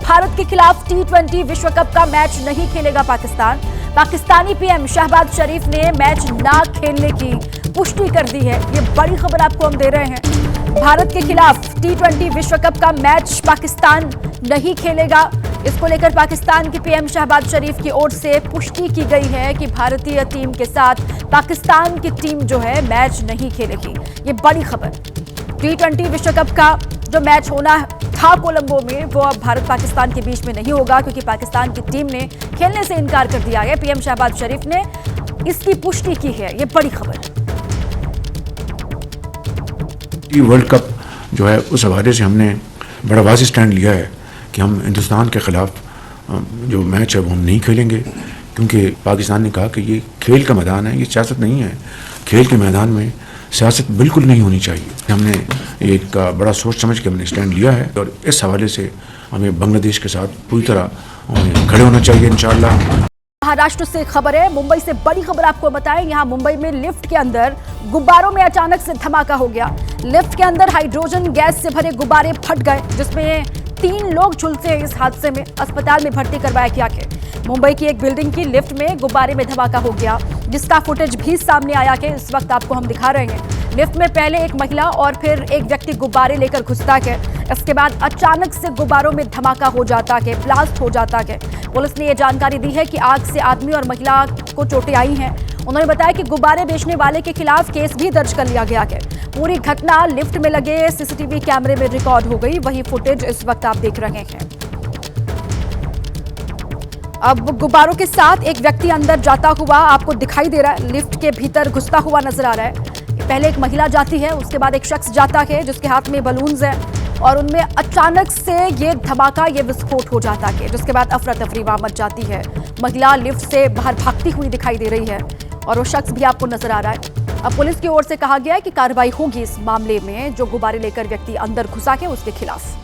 भारत के खिलाफ T20 विश्व कप का मैच नहीं खेलेगा पाकिस्तान। पाकिस्तानी पीएम शहबाज शरीफ ने मैच ना खेलने की पुष्टि कर दी है। ये बड़ी खबर आपको हम दे रहे हैं। भारत के खिलाफ T20 विश्व कप का मैच पाकिस्तान नहीं खेलेगा। इसको लेकर पाकिस्तान के पीएम शहबाज शरीफ की ओर से पुष्टि की गई है कि भारतीय टीम के साथ पाकिस्तान की टीम जो है मैच नहीं खेलेगी। ये बड़ी खबर। T20 विश्व कप का जो मैच होना था कोलंबो में, वो अब भारत पाकिस्तान के बीच में नहीं होगा, क्योंकि पाकिस्तान की टीम ने खेलने से इनकार कर दिया है। पीएम शहबाज शरीफ ने इसकी पुष्टि की है। ये बड़ी खबर। वर्ल्ड कप जो है उस हवाले से हमने बड़ा वाज़ेह स्टैंड लिया है कि हम हिंदुस्तान के खिलाफ जो मैच है वो हम नहीं खेलेंगे, क्योंकि पाकिस्तान ने कहा कि ये खेल का मैदान है, ये सियासत नहीं है। खेल के मैदान में सियासत बिल्कुल नहीं होनी चाहिए। हमने एक बड़ा सोच समझ के हमने स्टैंड लिया है और इस हवाले से हमें बांग्लादेश के साथ पूरी तरह खड़े होना चाहिए इंशाअल्लाह। महाराष्ट्र से खबर है, मुंबई से बड़ी खबर आपको बताएं। यहां मुंबई में लिफ्ट के अंदर गुब्बारों में अचानक से धमाका हो गया। लिफ्ट के अंदर हाइड्रोजन गैस से भरे गुब्बारे फट गए, जिसमें 3 लोग झुलसे हैं। इस हादसे में अस्पताल में भर्ती करवाया गया है। मुंबई की एक बिल्डिंग की लिफ्ट में गुब्बारे में धमाका हो गया, जिसका फुटेज भी सामने आया कि इस वक्त आपको हम दिखा रहे हैं। लिफ्ट में पहले एक महिला और फिर एक व्यक्ति गुब्बारे लेकर घुसता है। इसके बाद अचानक से गुब्बारों में धमाका हो जाता है, ब्लास्ट हो जाता है। पुलिस ने यह जानकारी दी है कि आग से आदमी और महिला को चोटें आई हैं। उन्होंने बताया कि गुब्बारे बेचने वाले के खिलाफ केस भी दर्ज कर लिया गया है। पूरी घटना लिफ्ट में लगे सीसीटीवी कैमरे में रिकॉर्ड हो गई। वही फुटेज इस वक्त आप देख रहे हैं। अब गुब्बारों के साथ एक व्यक्ति अंदर जाता हुआ आपको दिखाई दे रहा है, लिफ्ट के भीतर घुसता हुआ नजर आ रहा है। पहले एक महिला जाती है, उसके बाद एक शख्स जाता है जिसके हाथ में बलून्स हैं और उनमें अचानक से ये धमाका, ये विस्फोट हो जाता है, जिसके बाद अफरा तफरी वहां मच जाती है। महिला लिफ्ट से बाहर भागती हुई दिखाई दे रही है और वो शख्स भी आपको नजर आ रहा है। अब पुलिस की ओर से कहा गया है कि कार्रवाई होगी इस मामले में। जो गुब्बारे लेकर व्यक्ति अंदर घुसा है उसके खिलाफ।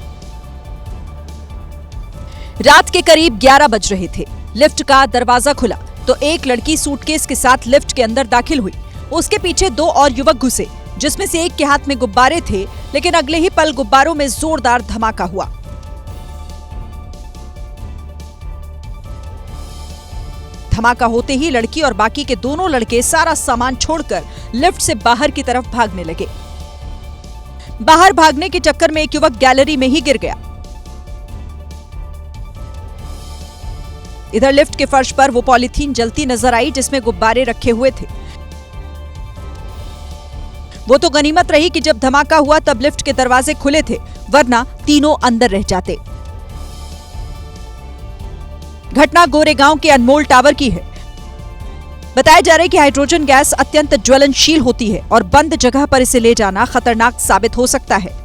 रात के करीब 11 बज रहे थे। लिफ्ट का दरवाजा खुला तो एक लड़की सूटकेस के साथ लिफ्ट के अंदर दाखिल हुई। उसके पीछे 2 और युवक घुसे, जिसमें से एक के हाथ में गुब्बारे थे, लेकिन अगले ही पल गुब्बारों में जोरदार धमाका हुआ। धमाका होते ही लड़की और बाकी के दोनों लड़के सारा सामान छोड़कर लिफ्ट से बाहर की तरफ भागने लगे। बाहर भागने के चक्कर में एक युवक गैलरी में ही गिर गया। इधर लिफ्ट के फर्श पर वो पॉलीथीन जलती नजर आई जिसमें गुब्बारे रखे हुए थे। वो तो गनीमत रही कि जब धमाका हुआ तब लिफ्ट के दरवाजे खुले थे, वरना तीनों अंदर रह जाते। घटना गोरेगांव के अनमोल टावर की है। बताया जा रहा है कि हाइड्रोजन गैस अत्यंत ज्वलनशील होती है और बंद जगह पर इसे ले जाना खतरनाक साबित हो सकता है।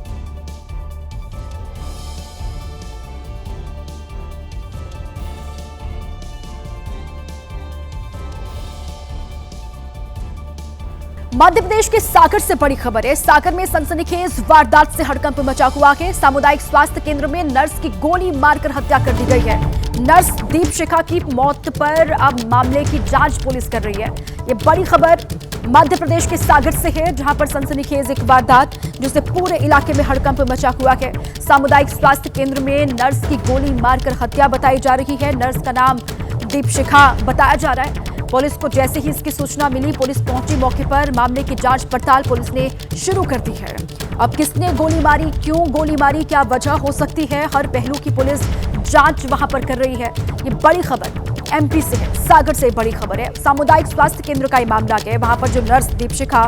मध्य प्रदेश के सागर से बड़ी खबर है। सागर में सनसनीखेज वारदात से हड़कंप मचा हुआ है। सामुदायिक स्वास्थ्य केंद्र में नर्स की गोली मारकर हत्या कर दी गई है। नर्स दीपशिखा की मौत पर अब मामले की जांच पुलिस कर रही है। ये बड़ी खबर मध्य प्रदेश के सागर से है, जहां पर सनसनीखेज एक वारदात जिससे पूरे इलाके में हड़कंप मचा हुआ है। सामुदायिक स्वास्थ्य केंद्र में नर्स की गोली मारकर हत्या बताई जा रही है। नर्स का नाम दीपशिखा बताया जा रहा है। पुलिस को जैसे ही इसकी सूचना मिली, पुलिस पहुंची मौके पर। मामले की जांच पड़ताल पुलिस ने शुरू कर दी है। अब किसने गोली मारी, क्यों गोली मारी, क्या वजह हो सकती है, हर पहलू की पुलिस जांच वहां पर कर रही है। ये बड़ी खबर एमपी से है, सागर से बड़ी खबर है। सामुदायिक स्वास्थ्य केंद्र का ये मामला है। वहां पर जो नर्स दीपशिखा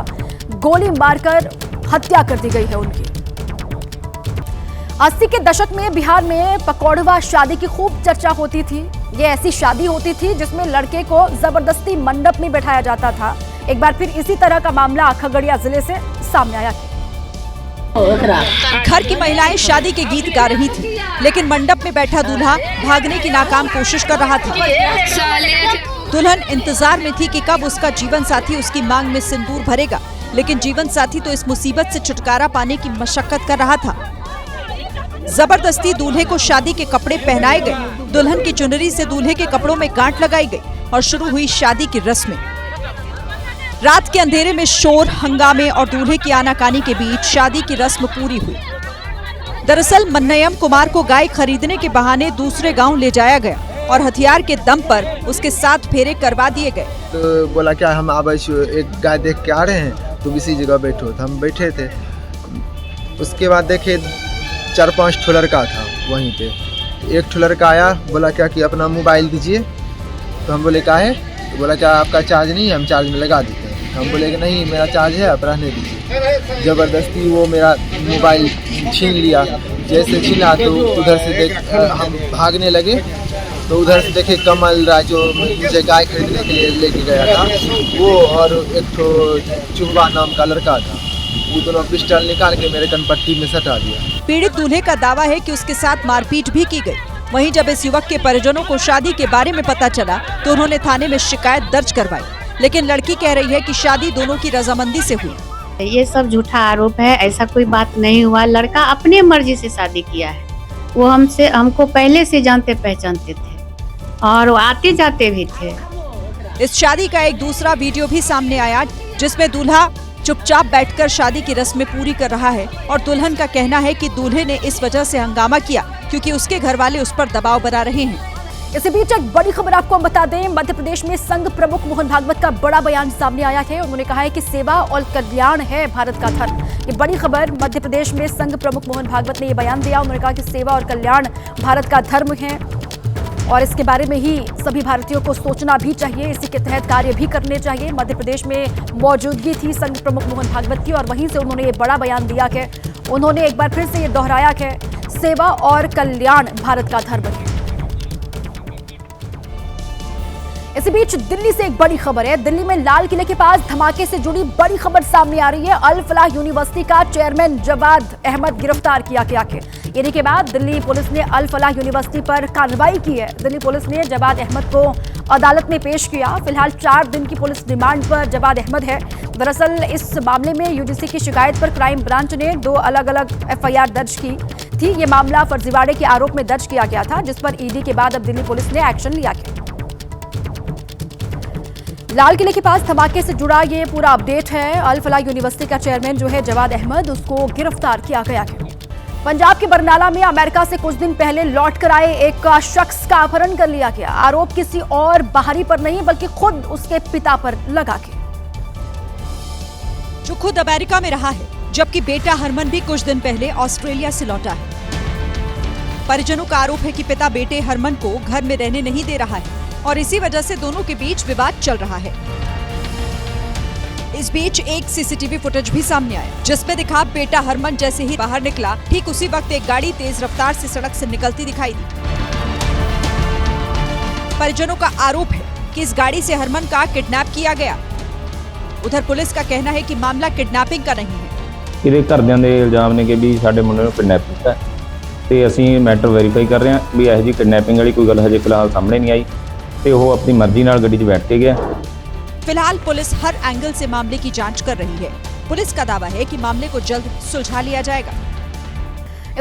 गोली मारकर हत्या कर दी गई है उनकी। 80 के दशक में बिहार में पकौड़वा शादी की खूब चर्चा होती थी। ये ऐसी शादी होती थी जिसमें लड़के को जबरदस्ती मंडप में बैठाया जाता था। एक बार फिर इसी तरह का मामला खगड़िया जिले से सामने आया। घर की महिलाएं शादी के गीत गा रही थी, लेकिन मंडप में बैठा दूल्हा भागने की नाकाम कोशिश कर रहा था। दुल्हन इंतजार में थी कि कब उसका जीवन साथी उसकी मांग में सिंदूर भरेगा, लेकिन जीवन साथी तो इस मुसीबत से छुटकारा पाने की मशक्कत कर रहा था। जबरदस्ती दूल्हे को शादी के कपड़े पहनाए गए। दुल्हन की चुनरी से दूल्हे के कपड़ों में गांठ लगाई गई और शुरू हुई शादी की रस्में। रात के अंधेरे में शोर, हंगामे और दूल्हे की आनाकानी के बीच शादी की रस्म पूरी हुई। दरअसल मन्नयम कुमार को गाय खरीदने के बहाने दूसरे गांव ले जाया गया और हथियार के दम पर उसके 7 फेरे करवा दिए गए। तो बोला क्या हम अब एक गाय देख के आ रहे हैं, तुम इसी जगह बैठो। तो हम बैठे थे। उसके बाद देखे 4-5 ठो लड़का था वहीं पे। एक ठो लड़का आया, बोला क्या कि अपना मोबाइल दीजिए। तो हम बोले क्या है? तो बोला क्या आपका चार्ज नहीं है, हम चार्ज में लगा देते हैं। हम बोले कि नहीं मेरा चार्ज है, आप रहने दीजिए। ज़बरदस्ती वो मेरा मोबाइल छीन लिया। जैसे छीना तो उधर से देख हम भागने लगे, तो उधर से देखे कमल राय जो मुझे गाय खरीदने के लिए लेके गया था, वो और एक तो चुहवा नाम का लड़का था। वो दोनों पिस्टल निकाल के मेरे कनपट्टी में सटा दिया। पीड़ित दूल्हे का दावा है कि उसके साथ मारपीट भी की गई। वहीं जब इस युवक के परिजनों को शादी के बारे में पता चला तो उन्होंने थाने में शिकायत दर्ज करवाई, लेकिन लड़की कह रही है कि शादी दोनों की रजामंदी से हुई। ये सब झूठा आरोप है, ऐसा कोई बात नहीं हुआ। लड़का अपने मर्जी से शादी किया है। वो हमको पहले से जानते पहचानते थे और वो आते जाते भी थे। इस शादी का एक दूसरा वीडियो भी सामने आया जिसमें दूल्हा चुपचाप बैठकर शादी की रस्में पूरी कर रहा है और दुल्हन का कहना है कि दूल्हे ने इस वजह से हंगामा किया क्योंकि उसके घर वाले उस पर दबाव बना रहे हैं। इसी बीच एक बड़ी खबर आपको हम बता दें, मध्य प्रदेश में संघ प्रमुख मोहन भागवत का बड़ा बयान सामने आया है। उन्होंने कहा है कि सेवा और कल्याण है भारत का धर्म। ये बड़ी खबर, मध्य प्रदेश में संघ प्रमुख मोहन भागवत ने ये बयान दिया। उन्होंने कहा कि सेवा और कल्याण भारत का धर्म है और इसके बारे में ही सभी भारतीयों को सोचना भी चाहिए, इसी के तहत कार्य भी करने चाहिए। मध्य प्रदेश में मौजूदगी थी संघ प्रमुख मोहन भागवत की और वहीं से उन्होंने ये बड़ा बयान दिया कि उन्होंने एक बार फिर से ये दोहराया कि सेवा और कल्याण भारत का धर्म है। इसी बीच दिल्ली से एक बड़ी खबर है। दिल्ली में लाल किले के पास धमाके से जुड़ी बड़ी खबर सामने आ रही है। अल फलाह यूनिवर्सिटी का चेयरमैन जवाद अहमद गिरफ्तार किया गया है। इन्हीं के बाद दिल्ली पुलिस ने अल फलाह यूनिवर्सिटी पर कार्रवाई की है। दिल्ली पुलिस ने जवाद अहमद को अदालत में पेश किया। फिलहाल 4 दिन की पुलिस रिमांड पर जवाद अहमद है। दरअसल इस मामले में यूजीसी की शिकायत पर क्राइम ब्रांच ने 2 अलग-अलग एफआईआर दर्ज की थी। ये मामला फर्जीवाड़े के आरोप में दर्ज किया गया था, जिस पर ईडी के बाद अब दिल्ली पुलिस ने एक्शन लिया है। लाल किले के पास धमाके से जुड़ा ये पूरा अपडेट है। अल फलाह यूनिवर्सिटी का चेयरमैन जो है जवाद अहमद, उसको गिरफ्तार किया गया है। पंजाब के बरनाला में अमेरिका से कुछ दिन पहले लौट कर आए एक शख्स का अपहरण कर लिया गया। आरोप किसी और बाहरी पर नहीं बल्कि खुद उसके पिता पर लगा के, जो खुद अमेरिका में रहा है, जबकि बेटा हरमन भी कुछ दिन पहले ऑस्ट्रेलिया से लौटा है। परिजनों का आरोप है कि पिता बेटे हरमन को घर में रहने नहीं दे रहा है और इसी वजह से दोनों के बीच विवाद चल रहा है। इस बीच एक सीसीटीवी फुटेज भी सामने आया जिसमें दिखा बेटा हरमन जैसे ही बाहर निकला, ठीक उसी वक्त एक गाड़ी तेज रफ्तार से सड़क से निकलती दिखाई दी। परिजनों का आरोप है कि इस गाड़ी से हरमन का किडनैप किया गया। उधर पुलिस का कहना है कि मामला किडनैपिंग का नहीं है। ਇਹਦੇ ਘਰਦਿਆਂ ਦੇ ਇਲਜ਼ਾਮ ਨੇ ਕਿ ਵੀ ਸਾਡੇ ਮੁੰਡੇ ਨੂੰ ਕਿਡਨੈਪ ਕੀਤਾ ਤੇ ਅਸੀਂ ਮੈਟਰ ਵੈਰੀਫਾਈ ਕਰ ਰਹੇ ਹਾਂ ਵੀ ਇਹੋ ਜਿਹੀ ਕਿਡਨੈਪਿੰਗ ਵਾਲੀ ਕੋਈ ਗੱਲ ਹਜੇ ਫਿਲਹਾਲ ਸਾਹਮਣੇ ਨਹੀਂ ਆਈ ਤੇ ਉਹ ਆਪਣੀ ਮਰਜ਼ੀ ਨਾਲ ਗੱਡੀ 'ਚ ਬੈਠ ਕੇ ਗਿਆ। फिलहाल पुलिस हर एंगल से मामले की जांच कर रही है। पुलिस का दावा है कि मामले को जल्द सुलझा लिया जाएगा।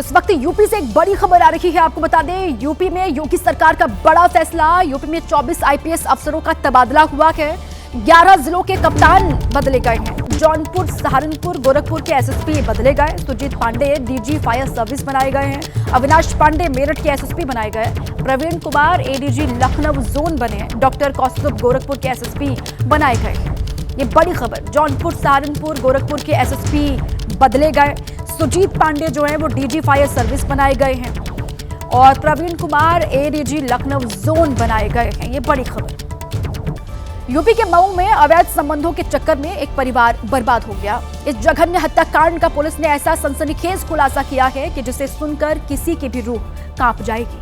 इस वक्त यूपी से एक बड़ी खबर आ रही है, आपको बता दें यूपी में योगी सरकार का बड़ा फैसला। यूपी में 24 आईपीएस अफसरों का तबादला हुआ है। 11 जिलों के कप्तान बदले गए हैं। जौनपुर, सहारनपुर, गोरखपुर के एसएसपी बदले गए। Sujit Pandey DG fire service बनाए गए हैं। अविनाश पांडे मेरठ के एसएसपी बनाए गए। प्रवीण कुमार एडीजी लखनऊ जोन बने। डॉक्टर कौस्तुभ गोरखपुर के एसएसपी बनाए गए। ये बड़ी खबर, जौनपुर, सहारनपुर, गोरखपुर के एसएसपी बदले गए। सुजीत पांडे जो है वो डीजी फायर सर्विस बनाए गए हैं और प्रवीण कुमार एडीजी लखनऊ जोन बनाए गए हैं। ये बड़ी खबर। यूपी के मऊ में अवैध संबंधों के चक्कर में एक परिवार बर्बाद हो गया। इस जघन्य हत्याकांड का पुलिस ने ऐसा सनसनीखेज खुलासा किया है कि जिसे सुनकर किसी की भी रूह कांप जाएगी।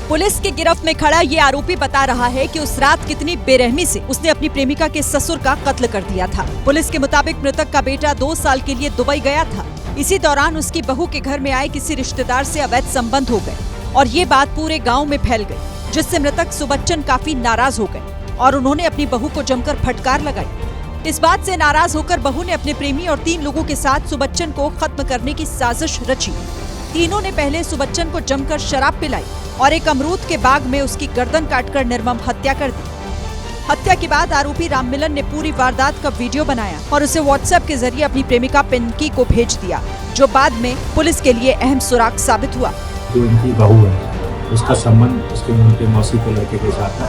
पुलिस की गिरफ्त में खड़ा ये आरोपी बता रहा है कि उस रात कितनी बेरहमी से उसने अपनी प्रेमिका के ससुर का कत्ल कर दिया था। पुलिस के मुताबिक मृतक का बेटा 2 साल के लिए दुबई गया था। इसी दौरान उसकी बहू के घर में आए किसी रिश्तेदार से अवैध संबंध हो गए और ये बात पूरे गाँव में फैल गयी, जिससे मृतक सुबच्चन काफी नाराज हो गए और उन्होंने अपनी बहू को जमकर फटकार लगाई। इस बात से नाराज होकर बहू ने अपने प्रेमी और 3 लोगों के साथ सुबच्चन को खत्म करने की साजिश रची। तीनों ने पहले सुबच्चन को जमकर शराब पिलाई और एक अमरूद के बाग में उसकी गर्दन काटकर निर्मम हत्या कर दी। हत्या के बाद आरोपी राममिलन ने पूरी वारदात का वीडियो बनाया और उसे व्हाट्सएप के जरिए अपनी प्रेमिका पिंकी को भेज दिया, जो बाद में पुलिस के लिए अहम सुराग साबित हुआ। जो इनकी बहू है उसका संबंध उसके उनके मौसी के लड़के के साथ था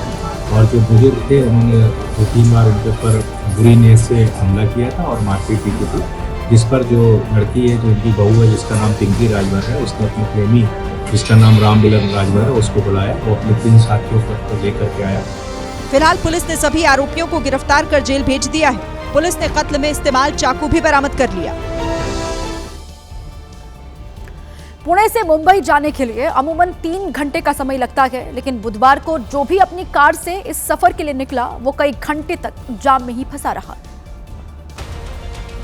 और जो बुजुर्ग थे उन्होंने 2-3 बार उनके ऊपर बुरी नीयत से हमला किया था और मारपीट की थी, जिस पर जो लड़की है जो इनकी बहू है जिसका नाम पिंकी राजभर है, उसने अपने प्रेमी जिसका नाम रामबिलन राजभर है उसको बुलाया, वो अपने 3 साथियों को लेकर के आया। फिलहाल पुलिस ने सभी आरोपियों को गिरफ्तार कर जेल भेज दिया है। पुलिस ने कत्ल में इस्तेमाल चाकू भी बरामद कर लिया। पुणे से मुंबई जाने के लिए अमूमन 3 घंटे का समय लगता है, लेकिन बुधवार को जो भी अपनी कार से इस सफर के लिए निकला वो कई घंटे तक जाम में ही फंसा रहा।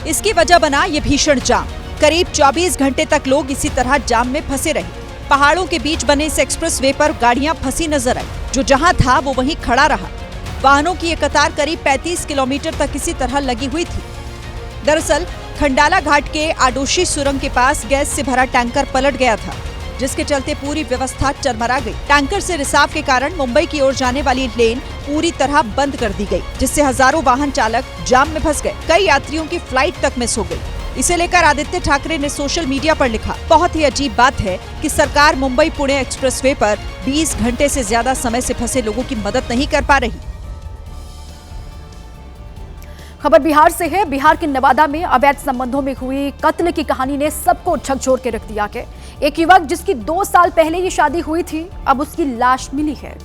इसकी वजह बना ये भीषण जाम। करीब 24 घंटे तक लोग इसी तरह जाम में फंसे रहे। पहाड़ों के बीच बने इस एक्सप्रेस वे पर गाड़ियां फंसी नजर आई। जो जहां था वो वहीं खड़ा रहा। वाहनों की ये कतार करीब 35 किलोमीटर तक इसी तरह लगी हुई थी। दरअसल खंडाला घाट के आडोशी सुरंग के पास गैस से भरा टैंकर पलट गया था, जिसके चलते पूरी व्यवस्था चरमरा गई। टैंकर से रिसाव के कारण मुंबई की ओर जाने वाली लेन पूरी तरह बंद कर दी गई, जिससे हजारों वाहन चालक जाम में फंस गए। कई यात्रियों की फ्लाइट तक मिस हो गई। इसे लेकर आदित्य ठाकरे ने सोशल मीडिया पर लिखा, बहुत ही अजीब बात है कि सरकार मुंबई पुणे एक्सप्रेसवे पर 20 घंटे से ज्यादा समय से फंसे लोगों की मदद नहीं कर पा रही। खबर बिहार से है। बिहार के नवादा में अवैध संबंधों में हुई कत्ल की कहानी ने सबको झकझोर के रख दिया है। एक युवक जिसकी 2 साल पहले ये शादी हुई थी, अब उसकी लाश मिली है।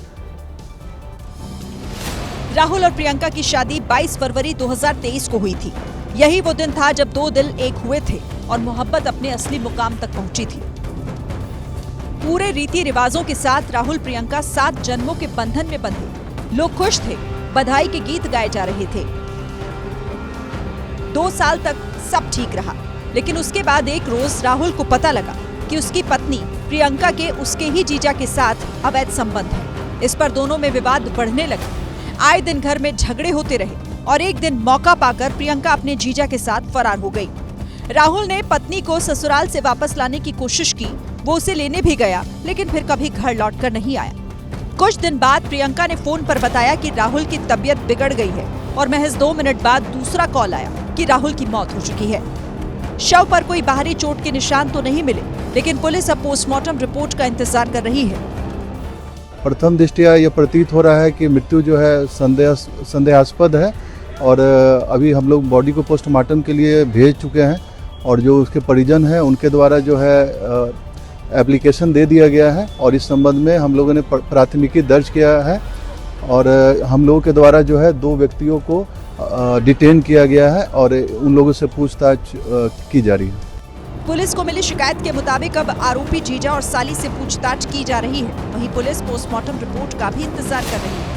राहुल और प्रियंका की शादी 22 फरवरी 2023 को हुई थी। यही वो दिन था जब 2 दिल एक हुए थे और मोहब्बत अपने असली मुकाम तक पहुंची थी। पूरे रीति रिवाजों के साथ राहुल प्रियंका 7 जन्मों के बंधन में बंधे। लोग खुश थे, बधाई के गीत गाए जा रहे थे। 2 साल तक सब ठीक रहा, लेकिन उसके बाद एक रोज राहुल को पता लगा कि उसकी पत्नी प्रियंका के उसके ही जीजा के साथ अवैध संबंध है। इस पर दोनों में विवाद बढ़ने लगा। आए दिन घर में झगड़े होते रहे और एक दिन मौका पाकर प्रियंका अपने जीजा के साथ फरार हो गई। राहुल ने पत्नी को ससुराल से वापस लाने की कोशिश की। वो उसे लेने भी गया, लेकिन फिर कभी घर लौटकर नहीं आया। कुछ दिन बाद प्रियंका ने फोन पर बताया कि राहुल की तबीयत बिगड़ गई है और महज 2 मिनट बाद दूसरा कॉल आया कि राहुल की मौत हो चुकी है। शव पर कोई बाहरी चोट के निशान तो नहीं मिले, लेकिन पुलिस अब पोस्टमार्टम रिपोर्ट का इंतजार कर रही है। प्रथम दृष्टया यह प्रतीत हो रहा है कि मृत्यु जो है संदेहास्पद है और अभी हम लोग बॉडी को पोस्टमार्टम के लिए भेज चुके हैं और जो उसके परिजन हैं उनके द्वारा जो है एप्लीकेशन दे दिया गया है और इस संबंध में हम लोगों ने प्राथमिकी दर्ज किया है और हम लोगों के द्वारा जो है 2 व्यक्तियों को डिटेन किया गया है और उन लोगों से पूछताछ की जा रही है। पुलिस को मिली शिकायत के मुताबिक अब आरोपी जीजा और साली से पूछताछ की जा रही है। वहीं पुलिस पोस्टमार्टम रिपोर्ट का भी इंतजार कर रही है।